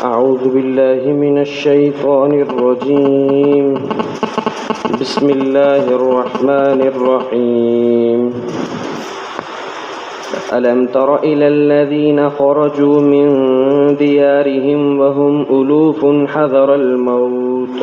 أعوذ بالله من الشيطان الرجيم. بسم الله الرحمن الرحيم. ألم تر إلى الذين خرجوا من ديارهم وهم ألوف حذر الموت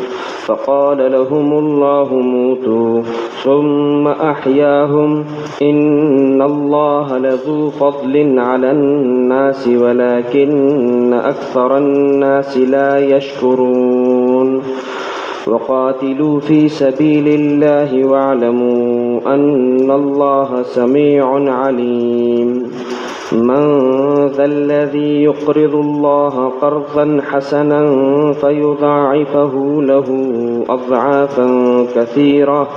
فقال لهم الله موتوا ثم أحياهم إن الله لذو فضل على الناس ولكن أكثر الناس لا يشكرون. وقاتلوا في سبيل الله واعلموا أن الله سميع عليم. من ذا الذي يقرض الله قرضا حسنا فيضاعفه له أضعافا كثيرة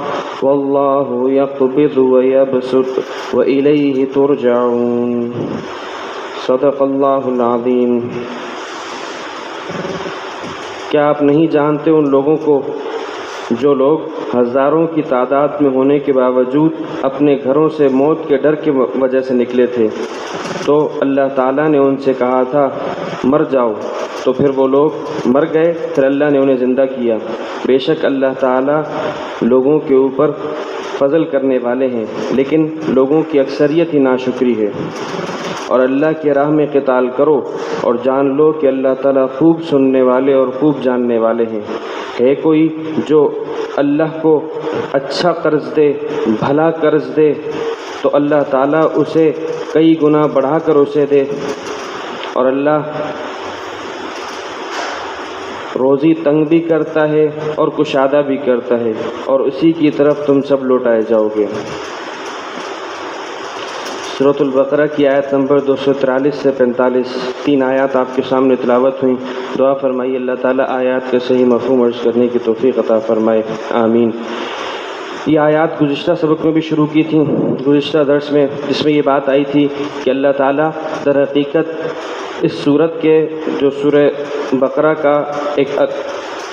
والله يقبض ويبسط وإليه ترجعون. صدق اللہ العظیم. کیا آپ نہیں جانتے ان لوگوں کو جو لوگ ہزاروں کی تعداد میں ہونے کے باوجود اپنے گھروں سے موت کے ڈر کی وجہ سے نکلے تھے تو اللہ تعالیٰ نے ان سے کہا تھا مر جاؤ، تو پھر وہ لوگ مر گئے، پھر اللہ نے انہیں زندہ کیا. بے شک اللہ تعالیٰ لوگوں کے اوپر فضل کرنے والے ہیں، لیکن لوگوں کی اکثریت ہی ناشکری ہے. اور اللہ کی راہ میں قتال کرو اور جان لو کہ اللہ تعالیٰ خوب سننے والے اور خوب جاننے والے ہیں. ہے کوئی جو اللہ کو اچھا قرض دے، بھلا قرض دے، تو اللہ تعالیٰ اسے کئی گنا بڑھا کر اسے دے، اور اللہ روزی تنگ بھی کرتا ہے اور کشادہ بھی کرتا ہے، اور اسی کی طرف تم سب لوٹائے جاؤ گے. سورۃ البقرہ کی آیت نمبر 243 سے 45 تین آیات آپ کے سامنے تلاوت ہوئیں. دعا فرمائیے اللہ تعالیٰ آیات کے صحیح مفہوم عرض کرنے کی توفیق عطا فرمائے، آمین. یہ آیات گزشتہ سبق میں بھی شروع کی تھیں، گزشتہ درس میں، جس میں یہ بات آئی تھی کہ اللہ تعالیٰ در حقیقت اس سورت کے جو سورہ بقرہ کا ایک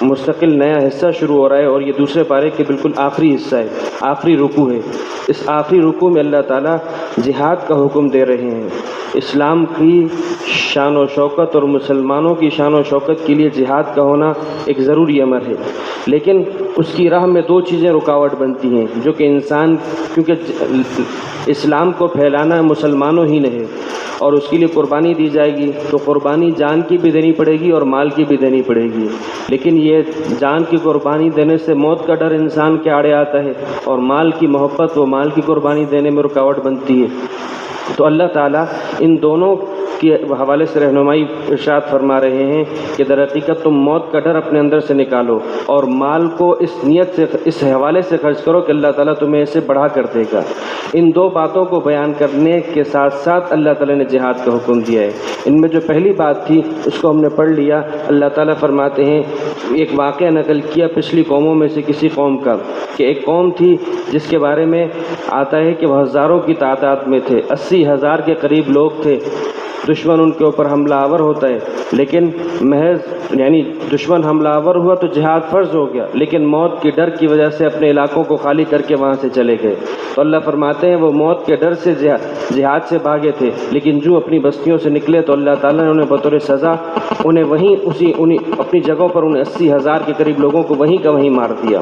مستقل نیا حصہ شروع ہو رہا ہے، اور یہ دوسرے پارے کے بالکل آخری حصہ ہے، آخری رکوع ہے. اس آخری رکوع میں اللہ تعالیٰ جہاد کا حکم دے رہے ہیں. اسلام کی شان و شوکت اور مسلمانوں کی شان و شوکت کے لیے جہاد کا ہونا ایک ضروری امر ہے، لیکن اس کی راہ میں دو چیزیں رکاوٹ بنتی ہیں جو کہ انسان، کیونکہ اسلام کو پھیلانا مسلمانوں ہی نے ہے اور اس کے لیے قربانی دی جائے گی، تو قربانی جان کی بھی دینی پڑے گی اور مال کی بھی دینی پڑے گی. لیکن یہ جان کی قربانی دینے سے موت کا ڈر انسان کے آڑے آتا ہے، اور مال کی محبت و مال کی قربانی دینے میں رکاوٹ بنتی ہے. تو اللہ تعالیٰ ان دونوں کے حوالے سے رہنمائی ارشاد فرما رہے ہیں کہ در حقیقت تم موت کا ڈر اپنے اندر سے نکالو اور مال کو اس نیت سے، اس حوالے سے خرچ کرو کہ اللہ تعالیٰ تمہیں اسے بڑھا کر دے گا. ان دو باتوں کو بیان کرنے کے ساتھ ساتھ اللہ تعالیٰ نے جہاد کا حکم دیا ہے. ان میں جو پہلی بات تھی اس کو ہم نے پڑھ لیا. اللہ تعالیٰ فرماتے ہیں، ایک واقعہ نقل کیا پچھلی قوموں میں سے کسی قوم کا، کہ ایک قوم تھی جس کے بارے میں آتا ہے کہ وہ ہزاروں کی تعداد میں تھے، 80,000 کے قریب لوگ تھے. دشمن ان کے اوپر حملہ آور ہوتا ہے، لیکن محض یعنی دشمن حملہ آور ہوا تو جہاد فرض ہو گیا، لیکن موت کے ڈر کی وجہ سے اپنے علاقوں کو خالی کر کے وہاں سے چلے گئے. تو اللہ فرماتے ہیں وہ موت کے ڈر سے جہاد سے بھاگے تھے، لیکن جو اپنی بستیوں سے نکلے تو اللہ تعالیٰ نے انہیں بطور سزا انہیں وہیں انہیں اپنی جگہوں پر انہیں 80,000 کے قریب لوگوں کو وہیں کا وہیں مار دیا.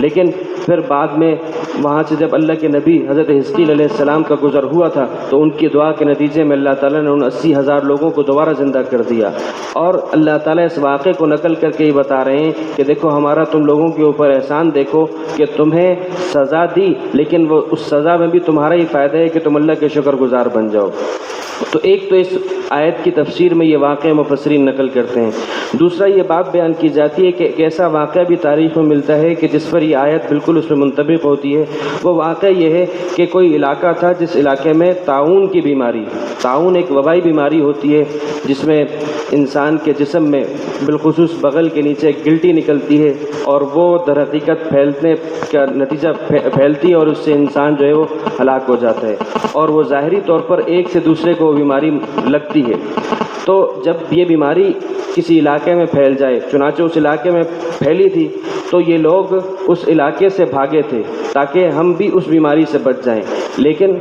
لیکن پھر بعد میں وہاں سے جب اللہ کے نبی حضرت حزقیل علیہ السلام کا گزر ہوا تھا تو ان کی دعا کے نتیجے میں اللہ تعالیٰ نے ان 80,000 لوگوں کو دوبارہ زندہ کر دیا. اور اللہ تعالیٰ اس واقعے کو نقل کر کے یہ بتا رہے ہیں کہ دیکھو ہمارا تم لوگوں کے اوپر احسان دیکھو کہ تمہیں سزا دی، لیکن وہ اس سزا میں بھی تمہارا ہی فائدہ ہے کہ تم اللہ کے شکر گزار بن جاؤ. تو ایک تو اس آیت کی تفسیر میں یہ واقعہ مفسرین نقل کرتے ہیں. دوسرا یہ بات بیان کی جاتی ہے کہ ایک ایسا واقعہ بھی تاریخ میں ملتا ہے کہ جس پر یہ آیت بالکل اس میں منطبق ہوتی ہے. وہ واقعہ یہ ہے کہ کوئی علاقہ تھا جس علاقے میں طاعون کی بیماری، طاعون ایک وبائی بیماری ہوتی ہے جس میں انسان کے جسم میں بالخصوص بغل کے نیچے گلٹی نکلتی ہے اور وہ در حقیقت پھیلنے کا نتیجہ پھیلتی ہے اور اس سے انسان جو ہے وہ ہلاک ہو جاتا ہے، اور وہ ظاہری طور پر ایک سے دوسرے کو بیماری لگتی ہے. تو جب یہ بیماری کسی علاقے میں پھیل جائے، چنانچہ اس علاقے میں پھیلی تھی تو یہ لوگ اس علاقے سے بھاگے تھے تاکہ ہم بھی اس بیماری سے بچ جائیں. لیکن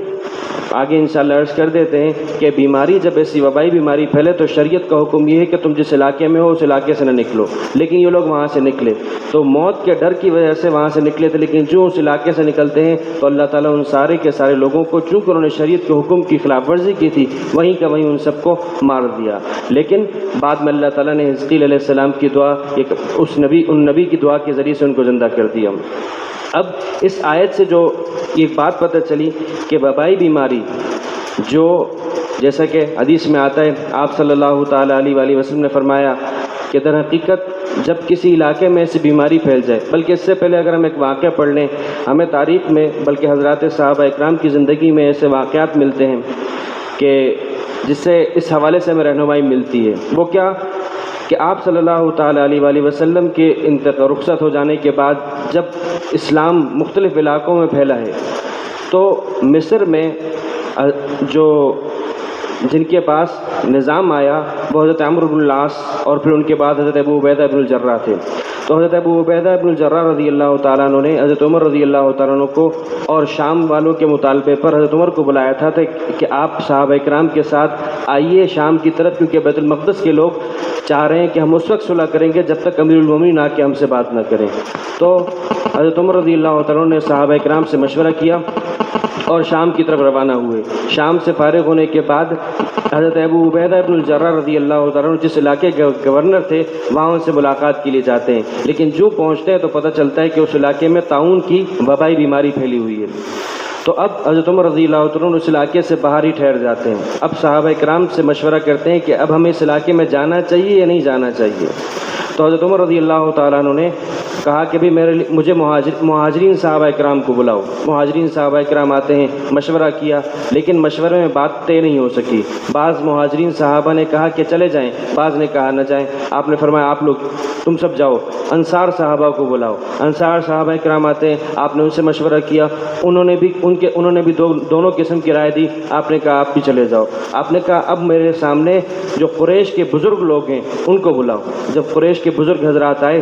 آگے انشاءاللہ عرض کر دیتے ہیں کہ بیماری جب ایسی وبائی بیماری پھیلے تو شریعت کا حکم یہ ہے کہ تم جس علاقے میں ہو اس علاقے سے نہ نکلو، لیکن یہ لوگ وہاں سے نکلے تو موت کے ڈر کی وجہ سے وہاں سے نکلے تھے، لیکن جو اس علاقے سے نکلتے ہیں تو اللہ تعالیٰ ان سارے کے سارے لوگوں کو، چونکہ انہوں نے شریعت کے حکم کی خلاف ورزی کی تھی، وہیں کا وہیں ان سب کو مار دیا۔ لیکن بعد میں اللہ تعالیٰ نے حزقیل علیہ السلام کی دعا، ان نبی کی دعا کے ذریعے سے ان کو زندہ کر دیا۔ اب اس آیت سے جو ایک بات پتہ چلی کہ وبائی بیماری جو جیسا کہ حدیث میں آتا ہے، آپ صلی اللہ تعالیٰ علیہ وآلہ وسلم نے فرمایا کہ در حقیقت جب کسی علاقے میں ایسی بیماری پھیل جائے، بلکہ اس سے پہلے اگر ہم ایک واقعہ پڑھ لیں، ہمیں تاریخ میں بلکہ حضرات صحابہ اکرام کی زندگی میں ایسے واقعات ملتے ہیں کہ جس سے اس حوالے سے ہمیں رہنمائی ملتی ہے۔ وہ کیا کہ آپ صلی اللہ تعالیٰ علیہ وآلہ وسلم کے رخصت ہو جانے کے بعد جب اسلام مختلف علاقوں میں پھیلا ہے تو مصر میں جن کے پاس نظام آیا وہ حضرت عمرو بن العاص اور پھر ان کے بعد حضرت ابو عبیدہ بن الجراح تھے۔ تو حضرت ابو عبیدہ بن الجراح رضی اللہ تعالیٰ عنہ نے حضرت عمر رضی اللہ تعالیٰ عنہ کو اور شام والوں کے مطالبے پر حضرت عمر کو بلایا تھا کہ آپ صحابہ اکرام کے ساتھ آئیے شام کی طرف، کیونکہ بیت المقدس کے لوگ چاہ رہے ہیں کہ ہم اس وقت صلح کریں گے جب تک امیر المومنین آ کے ہم سے بات نہ کریں۔ تو حضرت عمر رضی اللہ تعالیٰ عنہ نے صحابہ اکرام سے مشورہ کیا اور شام کی طرف روانہ ہوئے۔ شام سے فارغ ہونے کے بعد حضرت ابو عبیدہ بن الجراح رضی اللہ تعالیٰ عنہ جس علاقے کے گورنر تھے وہاں ان سے ملاقات کے لیے جاتے ہیں، لیکن جو پہنچتے ہیں تو پتہ چلتا ہے کہ اس علاقے میں طاعون کی وبائی بیماری پھیلی ہوئی ہے۔ تو اب حضرت عمر رضی اللہ تعالیٰ عنہ اس علاقے سے باہر ہی ٹھہر جاتے ہیں۔ اب صحابہ اکرام سے مشورہ کرتے ہیں کہ اب ہمیں اس علاقے میں جانا چاہیے یا نہیں جانا چاہیے۔ تو حضرت عمر رضی اللہ تعالیٰ عنہ نے کہا کہ بھی مجھے مہاجرین صحابہ اکرام کو بلاؤ۔ مہاجرین صحابہ اکرام آتے ہیں، مشورہ کیا، لیکن مشورے میں بات طے نہیں ہو سکی۔ بعض مہاجرین صحابہ نے کہا کہ چلے جائیں، بعض نے کہا نہ جائیں۔ آپ نے فرمایا آپ لوگ تم سب جاؤ، انصار صحابہ کو بلاؤ۔ انصار صحابہ اکرام آتے ہیں، آپ نے ان سے مشورہ کیا، انہوں نے بھی دونوں قسم کی رائے دی۔ آپ نے کہا آپ بھی چلے جاؤ۔ آپ نے کہا اب میرے سامنے جو قریش کے بزرگ لوگ ہیں ان کو بلاؤ۔ جب قریش کے بزرگ حضرات آئے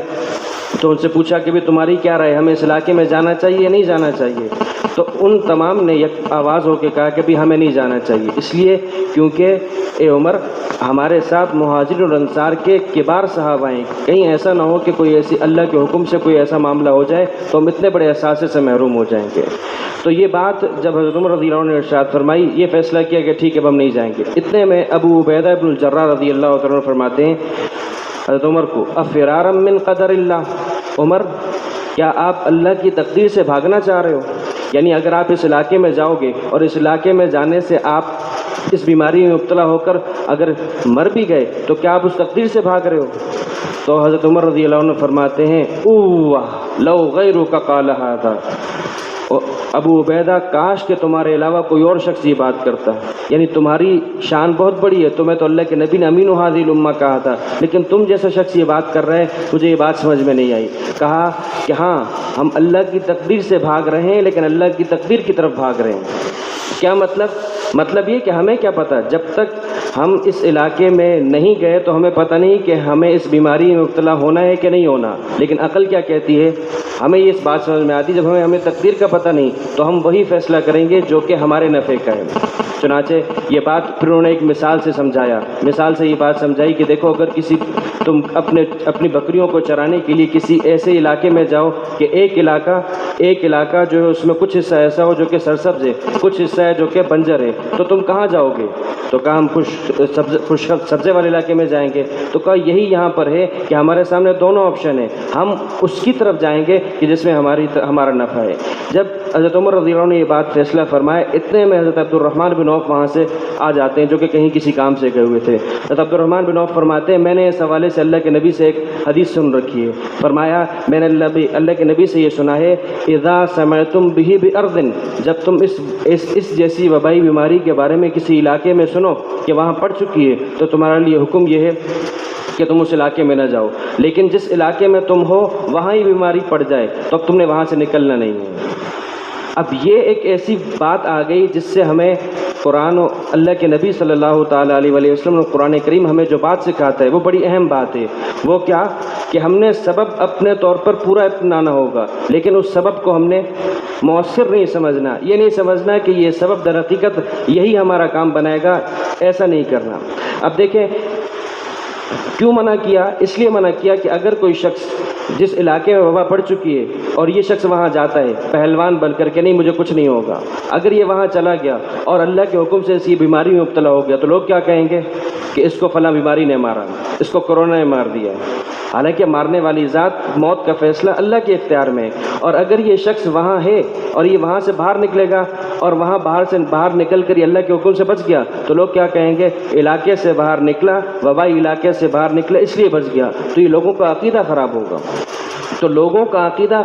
تو ان سے پوچھا کہ بھی تمہاری کیا رائے، ہمیں اس علاقے میں جانا چاہیے یا نہیں جانا چاہیے؟ تو ان تمام نے یک آواز ہو کے کہا کہ بھی ہمیں نہیں جانا چاہیے، اس لیے کیونکہ اے عمر ہمارے ساتھ مہاجرین اور انصار کے کبار صحابہ ہیں، کہیں ایسا نہ ہو کہ کوئی ایسی اللہ کے حکم سے کوئی ایسا معاملہ ہو جائے تو ہم اتنے بڑے اثاثے سے محروم ہو جائیں گے۔ تو یہ بات جب حضرت عمر رضی اللہ عنہ نے ارشاد فرمائی، یہ فیصلہ کیا کہ ٹھیک ہے اب ہم نہیں جائیں گے۔ اتنے میں ابو عبیدہ بن الجراح رضی اللہ تعالیٰ عنہ فرماتے ہیں حضرت عمر کو، افرارا من قدر اللہ، عمر کیا آپ اللہ کی تقدیر سے بھاگنا چاہ رہے ہو؟ یعنی اگر آپ اس علاقے میں جاؤ گے اور اس علاقے میں جانے سے آپ اس بیماری میں مبتلا ہو کر اگر مر بھی گئے تو کیا آپ اس تقدیر سے بھاگ رہے ہو؟ تو حضرت عمر رضی اللہ عنہ فرماتے ہیں اوہ لو غیرک قال ھذا، ابو عبیدہ کاش کہ تمہارے علاوہ کوئی اور شخص یہ بات کرتا، یعنی تمہاری شان بہت بڑی ہے، تمہیں تو اللہ کے نبی نے امین ھذی الامہ کہا تھا، لیکن تم جیسا شخص یہ بات کر رہے ہیں مجھے یہ بات سمجھ میں نہیں آئی۔ کہا کہ ہاں ہم اللہ کی تقدیر سے بھاگ رہے ہیں لیکن اللہ کی تقدیر کی طرف بھاگ رہے ہیں۔ کیا مطلب یہ کہ ہمیں کیا پتہ، جب تک ہم اس علاقے میں نہیں گئے تو ہمیں پتہ نہیں کہ ہمیں اس بیماری میں مبتلا ہونا ہے کہ نہیں ہونا، لیکن عقل کیا کہتی ہے، ہمیں یہ اس بات سمجھ میں آتی جب ہمیں تقدیر کا پتہ نہیں تو ہم وہی فیصلہ کریں گے جو کہ ہمارے نفع کا ہے۔ چنانچہ یہ بات پھر انہوں نے ایک مثال سے سمجھایا، مثال سے یہ بات سمجھائی کہ دیکھو اگر تم اپنی بکریوں کو چرانے کے لیے کسی ایسے علاقے میں جاؤ کہ ایک علاقہ جو ہے اس میں کچھ حصہ ایسا ہو جو کہ سرسبز ہے، کچھ حصہ ہے جو کہ بنجر ہے، تو تم کہاں جاؤ گے؟ تو کہا ہم خشک سبزے والے علاقے میں جائیں گے۔ تو کہا یہی یہاں پر ہے کہ ہمارے سامنے دونوں آپشن ہیں، ہم اس کی طرف جائیں گے کہ جس میں ہمارا نفع ہے۔ جب حضرت عمر رضی اللہ عنہ نے یہ بات فیصلہ فرمایا، اتنے میں حضرت عبد الرحمن بن عوف وہاں سے آ جاتے ہیں جو کہ کہیں کسی کام سے گئے ہوئے تھے۔ حضرت عبد الرحمن بن عوف فرماتے ہیں میں نے اس حوالے سے اللہ کے نبی سے ایک حدیث سن رکھی ہے، فرمایا میں نے اللہ کے نبی سے یہ سنا ہے اذا سمعتم به بارض، جب تم اس جیسی وبائی بیماری کے بارے میں کسی علاقے میں سنو کہ وہاں پڑ چکی ہے تو تمہارے لیے حکم یہ ہے کہ تم اس علاقے میں نہ جاؤ، لیکن جس علاقے میں تم ہو وہاں ہی بیماری پڑ جائے تو اب تم نے وہاں سے نکلنا نہیں ہے۔ اب یہ ایک ایسی بات آ گئی جس سے ہمیں قرآن و اللہ کے نبی صلی اللہ تعالیٰ علیہ وسلم اور قرآن کریم ہمیں جو بات سکھاتا ہے وہ بڑی اہم بات ہے۔ وہ کیا کہ ہم نے سبب اپنے طور پر پورا اپنانا ہوگا، لیکن اس سبب کو ہم نے مؤثر نہیں سمجھنا، یہ نہیں سمجھنا کہ یہ سبب در حقیقت یہی ہمارا کام بنائے گا، ایسا نہیں کرنا۔ اب دیکھیں کیوں منع کیا؟ اس لیے منع کیا کہ اگر کوئی شخص جس علاقے میں وبا پڑ چکی ہے اور یہ شخص وہاں جاتا ہے پہلوان بن کر کے، نہیں مجھے کچھ نہیں ہوگا، اگر یہ وہاں چلا گیا اور اللہ کے حکم سے اسی بیماری میں مبتلا ہو گیا تو لوگ کیا کہیں گے کہ اس کو فلاں بیماری نے مارا، اس کو کرونا نے مار دیا۔ حالانکہ مارنے والی ذات، موت کا فیصلہ اللہ کے اختیار میں ہے، اور اگر یہ شخص وہاں ہے اور یہ وہاں سے باہر نکلے گا اور وہاں باہر نکل کر یہ اللہ کے حکم سے بچ گیا تو لوگ کیا کہیں گے، علاقے سے باہر نکلا، وبائی علاقے سے باہر نکلا اس لیے بچ گیا، تو یہ لوگوں کا عقیدہ خراب ہوگا۔ تو لوگوں کا عقیدہ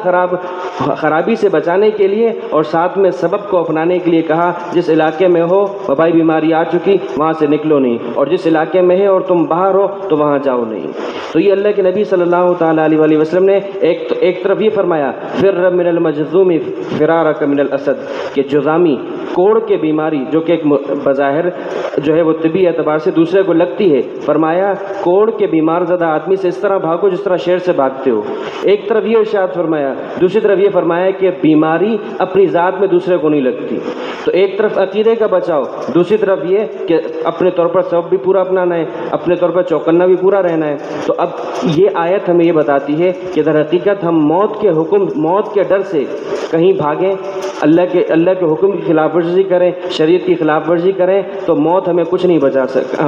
خرابی سے بچانے کے لیے اور ساتھ میں سبب کو اپنانے کے لیے کہا جس علاقے میں ہو وبائی بیماری آ چکی وہاں سے نکلو نہیں، اور جس علاقے میں ہے اور تم باہر ہو تو وہاں جاؤ نہیں۔ تو یہ اللہ کے نبی صلی اللہ تعالیٰ علیہ وآلہ وسلم نے ایک طرف یہ فرمایا فر من المجذوم فرارک من الاسد، کہ جذامی کوڑ کے بیماری جو کہ ایک بظاہر جو ہے وہ طبی اعتبار سے دوسرے کو لگتی ہے، فرمایا کوڑ کے بیمار زدہ آدمی سے اس طرح بھاگو جس طرح شیر سے بھاگتے ہو۔ ایک طرف یہ ارشاد فرمایا، دوسری طرف یہ فرمایا کہ بیماری اپنی ذات میں دوسرے کو نہیں لگتی۔ تو ایک طرف عقیدے کا بچاؤ، دوسری طرف یہ کہ اپنے طور پر سبب بھی پورا اپنانا ہے، اپنے طور پر چوکنا بھی پورا رہنا ہے۔ تو اب یہ آیت ہمیں یہ بتاتی ہے کہ در حقیقت ہم موت کے ڈر سے کہیں بھاگیں، اللہ کے حکم کی خلاف ورزی کریں، شریعت کی خلاف ورزی کریں تو موت ہمیں کچھ نہیں بچا سکتی،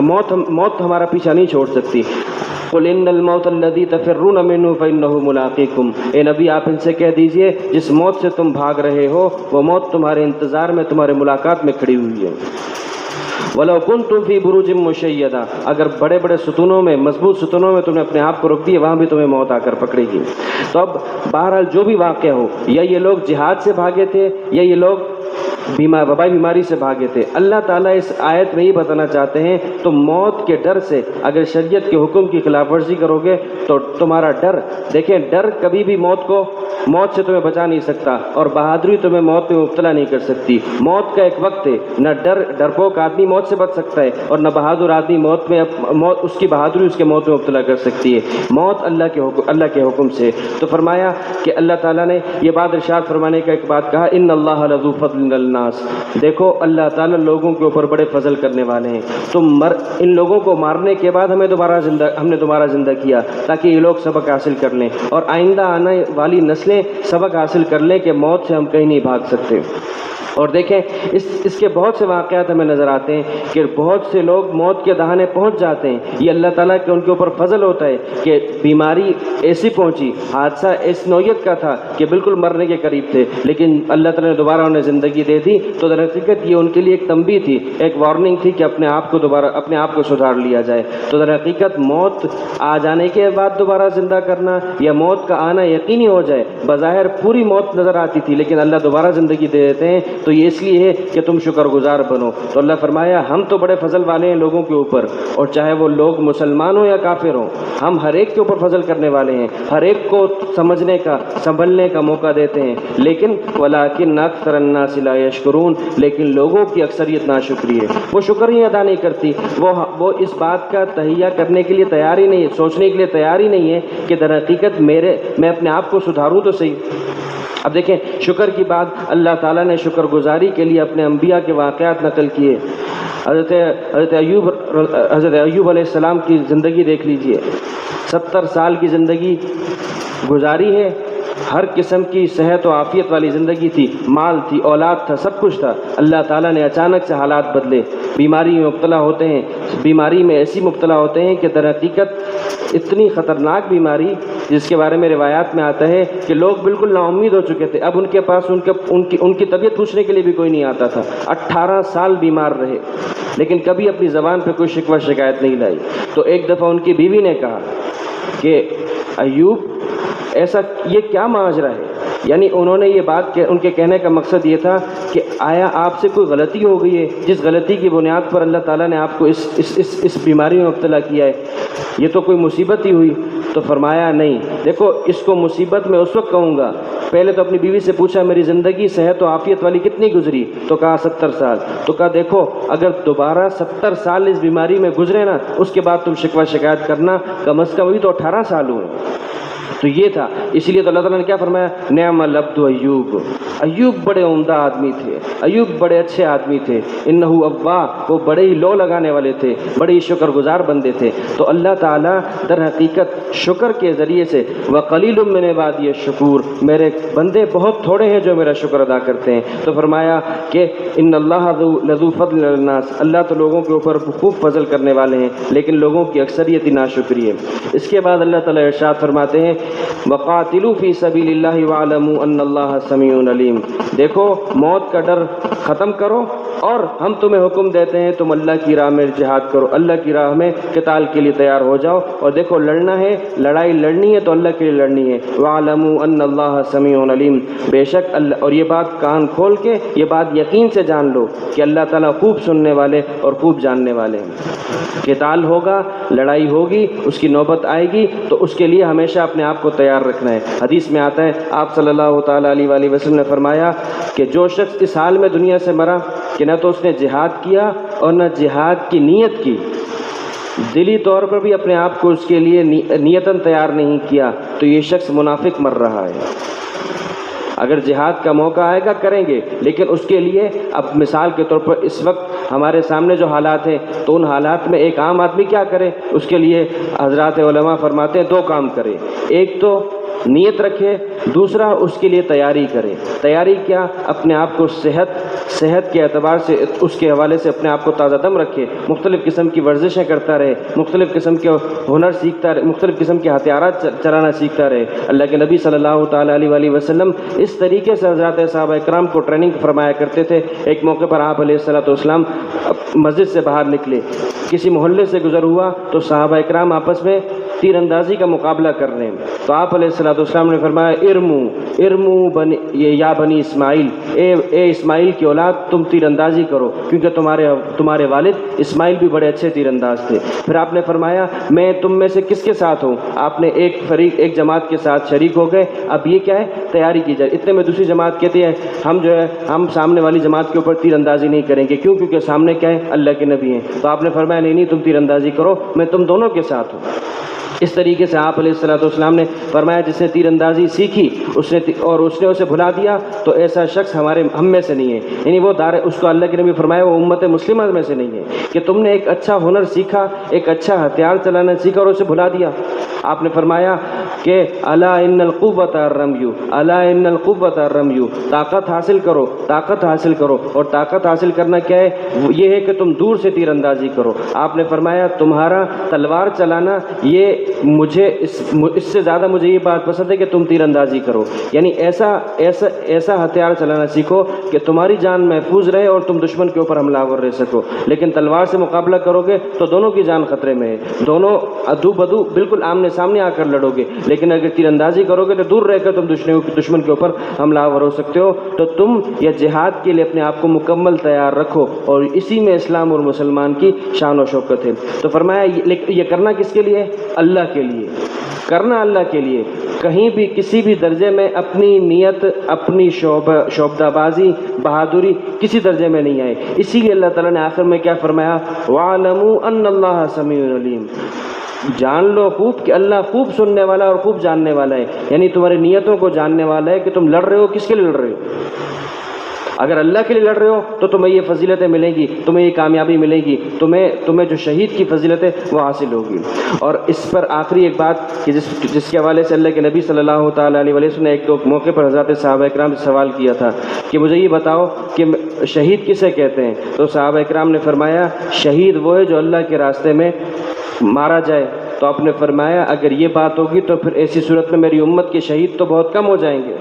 موت ہمارا پیچھا نہیں چھوڑ سکتی۔ قل ان الموت الذی تفرون منہ فانہ ملاقیکم، اے نبی آپ ان سے کہہ دیجئے جس موت سے تم بھاگ رہے ہو وہ موت تمہارے انتظار میں، تمہارے ملاقات میں کھڑی ہوئی ہے۔ وَلَوْ كُنْتُمْ فِي بُرُوجٍ مُّشَيَّدَةٍ، اگر بڑے بڑے ستونوں میں، مضبوط ستونوں میں تم نے اپنے آپ کو رکھ دیا وہاں بھی تمہیں موت آ کر پکڑے گی۔ تو اب بہرحال جو بھی واقعہ ہو، یا یہ لوگ جہاد سے بھاگے تھے یا یہ لوگ وبائی بیماری سے بھاگے تھے، اللہ تعالیٰ اس آیت میں یہ بتانا چاہتے ہیں تو موت کے ڈر سے اگر شریعت کے حکم کی خلاف ورزی کرو گے تو تمہارا ڈر، دیکھیں ڈر کبھی بھی موت سے تمہیں بچا نہیں سکتا، اور بہادری تمہیں موت میں مبتلا نہیں کر سکتی۔ موت کا ایک وقت ہے، نہ ڈرپوک آدمی موت سے بچ سکتا ہے اور نہ بہادر آدمی اس کی بہادری اس کے موت میں مبتلا کر سکتی ہے۔ موت اللہ کے حکم سے۔ تو فرمایا کہ اللہ تعالیٰ نے یہ بات ارشاد فرمانے کا ایک بات کہا، ان اللہ لذو فضل الناس، دیکھو اللہ تعالیٰ لوگوں کے اوپر بڑے فضل کرنے والے ہیں۔ تم ان لوگوں کو مارنے کے بعد ہم نے دوبارہ زندہ کیا تاکہ یہ لوگ سبق حاصل کر لیں اور آئندہ آنے والی نسلیں سبق حاصل کر لیں کہ موت سے ہم کہیں نہیں بھاگ سکتے۔ اور دیکھیں اس کے بہت سے واقعات ہمیں نظر آتے ہیں کہ بہت سے لوگ موت کے دہانے پہنچ جاتے ہیں، یہ اللہ تعالیٰ کے ان کے اوپر فضل ہوتا ہے کہ بیماری ایسی پہنچی، حادثہ اس نوعیت کا تھا کہ بالکل مرنے کے قریب تھے، لیکن اللہ تعالیٰ نے دوبارہ انہیں زندگی دے دی۔ تو در حقیقت یہ ان کے لیے ایک تنبیہ تھی، ایک وارننگ تھی کہ اپنے آپ کو سدھار لیا جائے۔ تو در حقیقت موت آ جانے کے بعد دوبارہ زندہ کرنا یا موت کا آنا یقینی ہو جائے، بظاہر پوری موت نظر آتی تھی لیکن اللہ دوبارہ زندگی دے دیتے ہیں، تو یہ اس لیے ہے کہ تم شکر گزار بنو۔ تو اللہ فرمایا ہم تو بڑے فضل والے ہیں لوگوں کے اوپر، اور چاہے وہ لوگ مسلمان ہوں یا کافر ہوں، ہم ہر ایک کے اوپر فضل کرنے والے ہیں، ہر ایک کو سمجھنے کا، سنبھلنے کا موقع دیتے ہیں، لیکن وَلَٰكِنَّ أَكْثَرَ النَّاسِ لَا يَشْكُرُونَ، لیکن لوگوں کی اکثریت ناشکری ہے، وہ شکر ہی ادا نہیں کرتی، وہ اس بات کا تہیہ کرنے کے لیے تیار ہی نہیں ہے، سوچنے کے لیے تیار ہی نہیں ہے کہ در حقیقت میں اپنے آپ کو سدھاروں تو صحیح۔ اب دیکھیں شکر کی بات، اللہ تعالیٰ نے شکر گزاری کے لیے اپنے انبیاء کے واقعات نقل کیے۔ حضرت ایوب علیہ السلام کی زندگی دیکھ لیجئے، 70 سال کی زندگی گزاری ہے، ہر قسم کی صحت و عافیت والی زندگی تھی، مال تھی، اولاد تھا، سب کچھ تھا۔ اللہ تعالیٰ نے اچانک سے حالات بدلے، بیماری میں مبتلا ہوتے ہیں، بیماری میں ایسی مبتلا ہوتے ہیں کہ در حقیقت اتنی خطرناک بیماری جس کے بارے میں روایات میں آتا ہے کہ لوگ بالکل نا امید ہو چکے تھے، اب ان کے پاس ان کی طبیعت پوچھنے کے لیے بھی کوئی نہیں آتا تھا۔ 18 سال بیمار رہے لیکن کبھی اپنی زبان پہ کوئی شکوہ شکایت نہیں لائی۔ تو ایک دفعہ ان کی بیوی نے کہا کہ ایوب ایسا یہ کیا ماجرا ہے، یعنی انہوں نے یہ بات ان کے کہنے کا مقصد یہ تھا کہ آیا آپ سے کوئی غلطی ہو گئی ہے جس غلطی کی بنیاد پر اللہ تعالیٰ نے آپ کو اس بیماری میں مبتلا کیا ہے، یہ تو کوئی مصیبت ہی ہوئی؟ تو فرمایا نہیں، دیکھو اس کو مصیبت میں اس وقت کہوں گا، پہلے تو اپنی بیوی سے پوچھا میری زندگی صحت و عافیت والی کتنی گزری، تو کہا 70 سال۔ تو کہا دیکھو اگر دوبارہ 70 سال اس بیماری میں گزرے نا، اس کے بعد تم شکوہ شکایت کرنا، کم از کم ابھی تو 18 سال ہوئے۔ تو یہ تھا، اس لیے تو اللہ تعالیٰ نے کیا فرمایا، نعم العبد ایوب، ایوب بڑے عمدہ آدمی تھے، ایوب بڑے اچھے آدمی تھے، انہو اواب، وہ بڑے ہی لو لگانے والے تھے، بڑے ہی شکر گزار بندے تھے۔ تو اللہ تعالیٰ در حقیقت شکر کے ذریعے سے وَقَلِيلٌ مِّنْ عِبَادِيَ الشَّكُورُ، میرے بندے بہت تھوڑے ہیں جو میرا شکر ادا کرتے ہیں۔ تو فرمایا کہ ان اللہ لذو فضل علی الناس، اللہ تو لوگوں کے اوپر خوب فضل کرنے والے ہیں، لیکن لوگوں کی اکثریت ہی ناشکری ہے۔ اس کے بعد اللہ تعالیٰ ارشاد فرماتے ہیں وَقَاتِلُوا فِي سَبِيلِ اللَّهِ وَاعْلَمُوا أَنَّ اللَّهَ سَمِيعٌ عَلِيمٌ، دیکھو موت کا ڈر ختم کرو، اور ہم تمہیں حکم دیتے ہیں تم اللہ کی راہ میں جہاد کرو، اللہ کی راہ میں قتال کے لیے تیار ہو جاؤ، اور دیکھو لڑنا ہے، لڑائی لڑنی ہے تو اللہ کے لیے لڑنی ہے۔ وَاعْلَمُوا أَنَّ اللَّهَ سَمِيعٌ عَلِيمٌ، بے شک اللہ، اور یہ بات کان کھول کے یہ بات یقین سے جان لو کہ اللہ تعالیٰ خوب سننے والے اور خوب جاننے والے ہیں۔ قتال ہوگا، لڑائی ہوگی، اس کی نوبت آئے گی، تو اس کے لیے ہمیشہ اپنے آپ کو تیار رکھنا ہے۔ حدیث میں آتا ہے آپ صلی اللہ تعالیٰ علیہ وآلہ وسلم نے فرمایا کہ جو شخص اس حال میں دنیا سے مرا کہ نہ تو اس نے جہاد کیا اور نہ جہاد کی نیت کی، دلی طور پر بھی اپنے آپ کو اس کے لیے نیتاً تیار نہیں کیا، تو یہ شخص منافق مر رہا ہے۔ اگر جہاد کا موقع آئے گا کریں گے، لیکن اس کے لیے اب مثال کے طور پر اس وقت ہمارے سامنے جو حالات ہیں، تو ان حالات میں ایک عام آدمی کیا کرے؟ اس کے لیے حضرات علماء فرماتے ہیں دو کام کرے، ایک تو نیت رکھے، دوسرا اس کے لیے تیاری کرے۔ تیاری کیا؟ اپنے آپ کو صحت کے اعتبار سے اس کے حوالے سے اپنے آپ کو تازہ دم رکھے، مختلف قسم کی ورزشیں کرتا رہے، مختلف قسم کے ہنر سیکھتا رہے، مختلف قسم کے ہتھیارات چلانا سیکھتا رہے۔ اللہ کے نبی صلی اللہ تعالیٰ علیہ وآلہ وسلم اس طریقے سے حضرات صحابہ کرام کو ٹریننگ فرمایا کرتے تھے۔ ایک موقع پر آپ علیہ الصلوۃ والسلام مسجد سے باہر نکلے، کسی محلے سے گزر ہوا تو صحابہ کرام آپس میں تیر اندازی کا مقابلہ کر رہے ہیں، تو آپ علیہ الصلوۃ والسلام نے فرمایا ارمو بنی یا بنی اسماعیل، اے اسماعیل کی اولاد تم تیر اندازی کرو، کیونکہ تمہارے والد اسماعیل بھی بڑے اچھے تیر انداز تھے۔ پھر آپ نے فرمایا میں تم میں سے کس کے ساتھ ہوں؟ آپ نے ایک جماعت کے ساتھ شریک ہو گئے۔ اب یہ کیا ہے؟ تیاری کی جائے۔ اتنے میں دوسری جماعت کہتی ہے ہم سامنے والی جماعت کے اوپر تیر اندازی نہیں کریں گے، کیوں؟ کیونکہ سامنے کیا ہے؟ اللہ کے نبی ہیں۔ تو آپ نے فرمایا نہیں تم تیر اندازی کرو، میں تم دونوں کے ساتھ ہوں۔ اس طریقے سے آپ علیہ الصلوۃ والسلام نے فرمایا جس نے تیر اندازی سیکھی اس نے اسے بھلا دیا تو ایسا شخص ہم میں سے نہیں ہے، یعنی وہ اس کو اللہ کے نبی فرمایا وہ امت مسلمہ میں سے نہیں ہے کہ تم نے ایک اچھا ہنر سیکھا، ایک اچھا ہتھیار چلانا سیکھا اور اسے بھلا دیا۔ آپ نے فرمایا کہ الا ان القوۃ الرمی، الا ان القوۃ الرمی، طاقت حاصل کرو، طاقت حاصل کرو، اور طاقت حاصل کرنا کیا ہے؟ یہ ہے کہ تم دور سے تیر اندازی کرو۔ آپ نے فرمایا تمہارا تلوار چلانا یہ اس سے زیادہ مجھے یہ بات پسند ہے کہ تم تیر اندازی کرو، یعنی ایسا ہتھیار چلانا سیکھو کہ تمہاری جان محفوظ رہے اور تم دشمن کے اوپر حملہ آور رہ سکو۔ لیکن تلوار سے مقابلہ کرو گے تو دونوں کی جان خطرے میں ہے، دونوں ادو بدو بالکل آمنے سامنے آ کر لڑو گے، لیکن اگر تیر اندازی کرو گے تو دور رہ کر تم دشمن کے اوپر حملہ آور ہو سکتے ہو۔ تو تم یہ جہاد کے لیے اپنے آپ کو مکمل تیار رکھو، اور اسی میں اسلام اور مسلمان کی شان و شوکت ہے۔ تو فرمایا یہ کرنا کس کے لیے؟ اللہ کے لیے کرنا، اللہ کے لیے۔ کہیں بھی کسی بھی درجے میں اپنی نیت، اپنی شعبدہ بازی، بہادری کسی درجے میں نہیں آئے۔ اسی لیے اللہ تعالیٰ نے آخر میں کیا فرمایا؟ وَاعْلَمُوا أَنَّ اللَّهَ سَمِيعٌ عَلِيمٌ، جان لو خوب کہ اللہ خوب سننے والا اور خوب جاننے والا ہے، یعنی تمہاری نیتوں کو جاننے والا ہے کہ تم لڑ رہے ہو کس کے لیے لڑ رہے ہو۔ اگر اللہ کے لیے لڑ رہے ہو تو تمہیں یہ فضیلتیں ملیں گی، تمہیں یہ کامیابی ملے گی، تمہیں جو شہید کی فضیلت ہے وہ حاصل ہوگی۔ اور اس پر آخری ایک بات کہ جس کے حوالے سے اللہ کے نبی صلی اللہ تعالیٰ علیہ وسلم نے ایک دو موقع پر حضرات صحابہ کرام سے سوال کیا تھا کہ مجھے یہ بتاؤ کہ شہید کسے کہتے ہیں؟ تو صحابہ کرام نے فرمایا شہید وہ ہے جو اللہ کے راستے میں مارا جائے۔ تو آپ نے فرمایا اگر یہ بات ہوگی تو پھر ایسی صورت میں میری امت کے شہید تو بہت کم ہو جائیں گے۔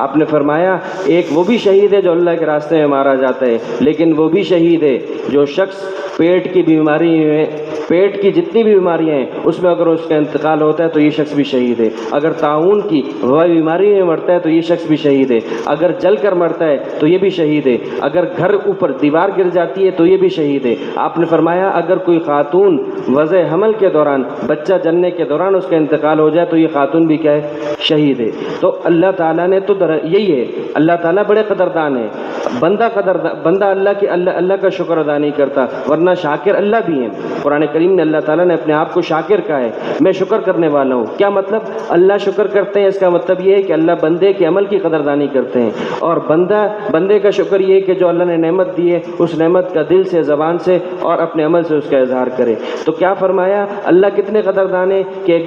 آپ نے فرمایا ایک وہ بھی شہید ہے جو اللہ کے راستے میں مارا جاتا ہے، لیکن وہ بھی شہید ہے جو شخص پیٹ کی بیماری میں، پیٹ کی جتنی بھی بیماریاں ہیں اس میں اگر اس کا انتقال ہوتا ہے تو یہ شخص بھی شہید ہے۔ اگر طاعون کی وبائی بیماری میں مرتا ہے تو یہ شخص بھی شہید ہے۔ اگر جل کر مرتا ہے تو یہ بھی شہید ہے۔ اگر گھر اوپر دیوار گر جاتی ہے تو یہ بھی شہید ہے۔ آپ نے فرمایا اگر کوئی خاتون وضع حمل کے دوران، بچہ جننے کے دوران اس کا انتقال ہو جائے تو یہ خاتون بھی کیا ہے؟ شہید ہے۔ تو اللہ تعالیٰ نے تو یہی ہے، اللہ تعالیٰ بڑے قدردان ہے، بندہ اللہ کا شکر ادا نہیں کرتا، ورنہ شاکر اللہ بھی ہیں۔ قرآن کریم نے اللہ تعالیٰ نے اپنے آپ کو شاکر کہا ہے، میں شکر کرنے والا ہوں۔ کیا مطلب؟ اللہ شکر کرتے ہیں، اس کا مطلب یہ ہے کہ اللہ بندے کے عمل کی قدردانی کرتے ہیں، اور بندے کا شکر یہ ہے کہ جو اللہ نے نعمت دی ہے اس نعمت کا دل سے، زبان سے اور اپنے عمل سے اس کا اظہار کرے۔ تو کیا فرمایا؟ اللہ کتنے قدردان ہیں کہ